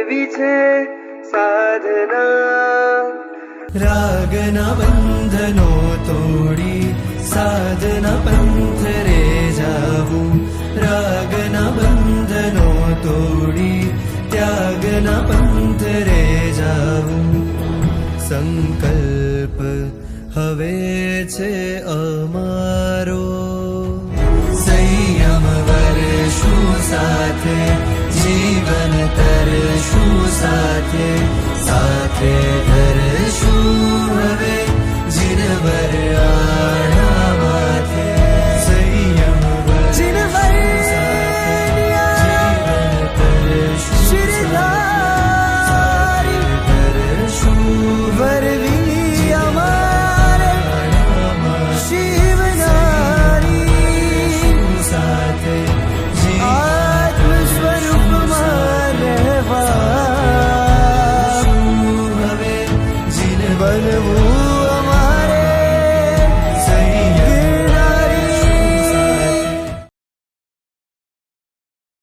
કરવી છે સાધના. રાગના બંધનો તોડી સાધના પંથ રે જાવું. રાગના બંધનો તોડી ત્યાગના પંથ રે જાવું. સંકલ્પ હવે છે અમારો, સંયમ વરશું સાથે, જીવન તરશું સાથે, સાથે ધર